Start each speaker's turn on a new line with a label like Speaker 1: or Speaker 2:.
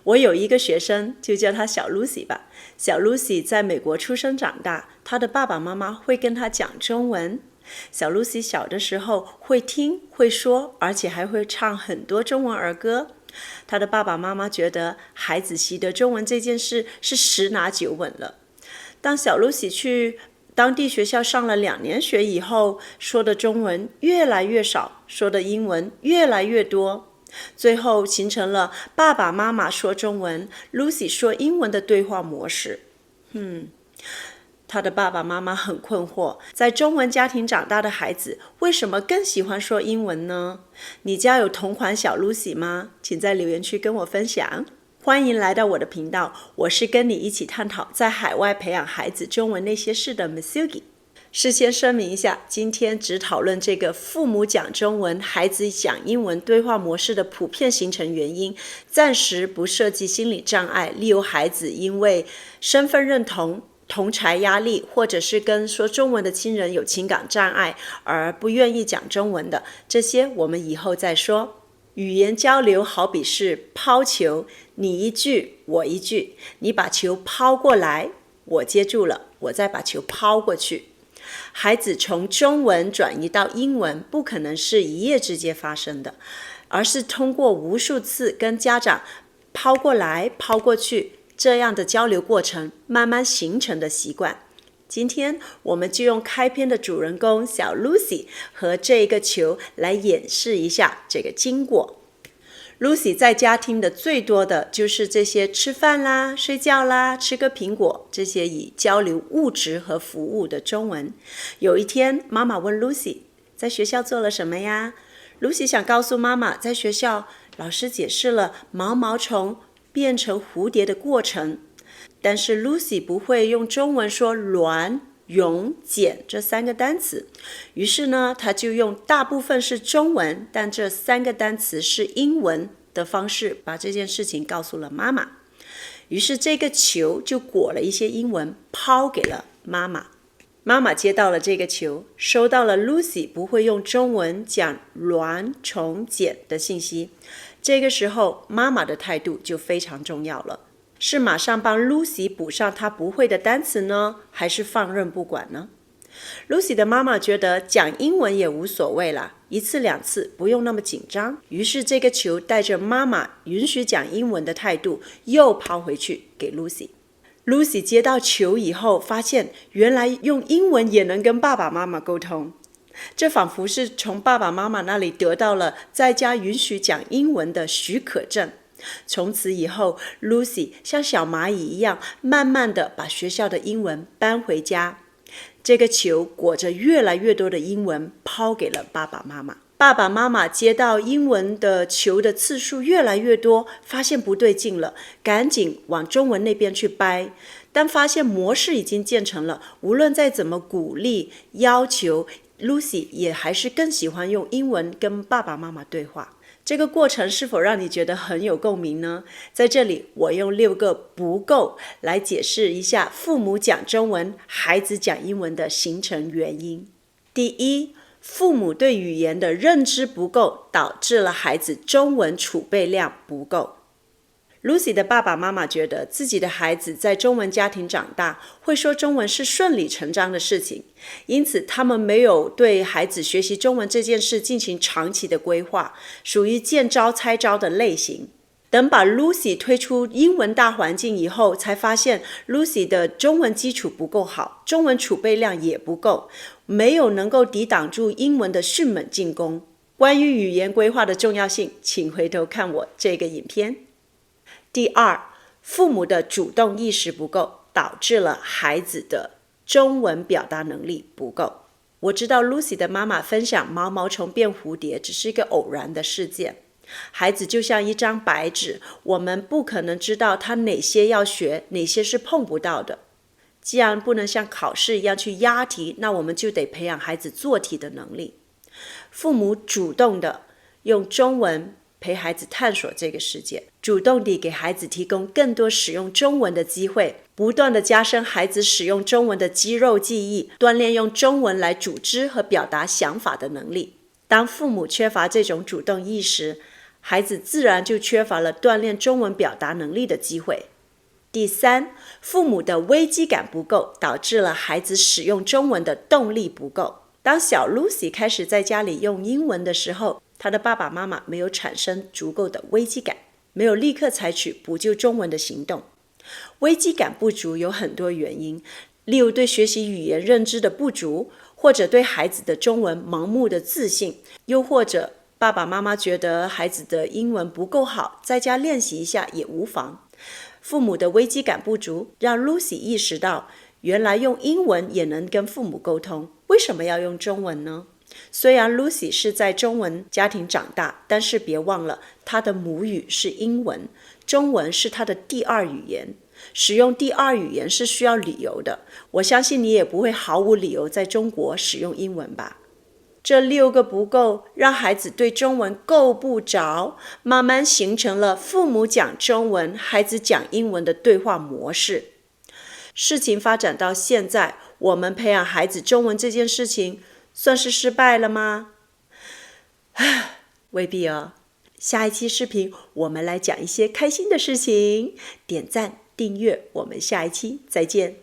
Speaker 1: 我有一个学生，就叫她小 Lucy 吧。小 Lucy 在美国出生长大，她的爸爸妈妈会跟她讲中文。小 Lucy 小的时候会听会说，而且还会唱很多中文儿歌。她的爸爸妈妈觉得孩子习得中文这件事是十拿九稳了。当小 Lucy 去当地学校上了2年学以后，说的中文越来越少，说的英文越来越多。最后形成了爸爸妈妈说中文 ，Lucy 说英文的对话模式。他的爸爸妈妈很困惑，在中文家庭长大的孩子为什么更喜欢说英文呢？你家有同款小 Lucy 吗？请在留言区跟我分享。欢迎来到我的频道，我是跟你一起探讨在海外培养孩子中文那些事的 Masugi。事先声明一下，今天只讨论这个父母讲中文，孩子讲英文对话模式的普遍形成原因，暂时不涉及心理障碍，例如孩子因为身份认同、同侪压力，或者是跟说中文的亲人有情感障碍而不愿意讲中文的，这些我们以后再说。语言交流好比是抛球，你一句我一句，你把球抛过来，我接住了，我再把球抛过去。孩子从中文转移到英文不可能是一夜之间发生的，而是通过无数次跟家长抛过来抛过去这样的交流过程慢慢形成的习惯。今天我们就用开篇的主人公小 Lucy 和这个球来演示一下这个经过。Lucy 在家听的最多的就是这些吃饭啦、睡觉啦、吃个苹果，这些以交流物质和服务的中文。有一天，妈妈问 Lucy 在学校做了什么呀？ Lucy 想告诉妈妈，在学校老师解释了毛毛虫变成蝴蝶的过程，但是 Lucy 不会用中文说卵、蛹、茧这3个单词，于是呢，他就用大部分是中文，但这3个单词是英文的方式把这件事情告诉了妈妈。于是这个球就裹了一些英文抛给了妈妈。妈妈接到了这个球，收到了 Lucy 不会用中文讲卵、虫、茧的信息。这个时候妈妈的态度就非常重要了，是马上帮 Lucy 补上她不会的单词呢，还是放任不管呢？ Lucy 的妈妈觉得讲英文也无所谓啦，1次2次不用那么紧张，于是这个球带着妈妈允许讲英文的态度又抛回去给 Lucy。Lucy 接到球以后，发现原来用英文也能跟爸爸妈妈沟通，这仿佛是从爸爸妈妈那里得到了在家允许讲英文的许可证。从此以后 Lucy 像小蚂蚁一样慢慢的把学校的英文搬回家。这个球裹着越来越多的英文抛给了爸爸妈妈。爸爸妈妈接到英文的球的次数越来越多，发现不对劲了，赶紧往中文那边去掰。但发现模式已经建成了，无论再怎么鼓励要求， Lucy 也还是更喜欢用英文跟爸爸妈妈对话。这个过程是否让你觉得很有共鸣呢？在这里我用6个不够来解释一下父母讲中文，孩子讲英文的形成原因。第一，父母对语言的认知不够，导致了孩子中文储备量不够。Lucy 的爸爸妈妈觉得自己的孩子在中文家庭长大，会说中文是顺理成章的事情，因此他们没有对孩子学习中文这件事进行长期的规划，属于见招拆招的类型。等把 Lucy 推出英文大环境以后，才发现 Lucy 的中文基础不够好，中文储备量也不够，没有能够抵挡住英文的迅猛进攻。关于语言规划的重要性，请回头看我这个影片。第二，父母的主动意识不够，导致了孩子的中文表达能力不够。我知道 Lucy 的妈妈分享毛毛虫变蝴蝶只是一个偶然的事件，孩子就像一张白纸，我们不可能知道他哪些要学，哪些是碰不到的。既然不能像考试一样去押题，那我们就得培养孩子做题的能力。父母主动的用中文陪孩子探索这个世界，主动地给孩子提供更多使用中文的机会，不断地加深孩子使用中文的肌肉记忆，锻炼用中文来组织和表达想法的能力。当父母缺乏这种主动意识，孩子自然就缺乏了锻炼中文表达能力的机会。第三，父母的危机感不够，导致了孩子使用中文的动力不够。当小 Lucy 开始在家里用英文的时候，她的爸爸妈妈没有产生足够的危机感，没有立刻采取补救中文的行动。危机感不足有很多原因，例如对学习语言认知的不足，或者对孩子的中文盲目的自信，又或者爸爸妈妈觉得孩子的英文不够好，在家练习一下也无妨。父母的危机感不足，让 Lucy 意识到，原来用英文也能跟父母沟通，为什么要用中文呢？虽然 Lucy 是在中文家庭长大，但是别忘了，她的母语是英文，中文是她的第二语言。使用第二语言是需要理由的，我相信你也不会毫无理由在中国使用英文吧。这6个不够，让孩子对中文够不着，慢慢形成了父母讲中文，孩子讲英文的对话模式。事情发展到现在，我们培养孩子中文这件事情，算是失败了吗？未必哦。下一期视频我们来讲一些开心的事情，点赞订阅，我们下一期再见。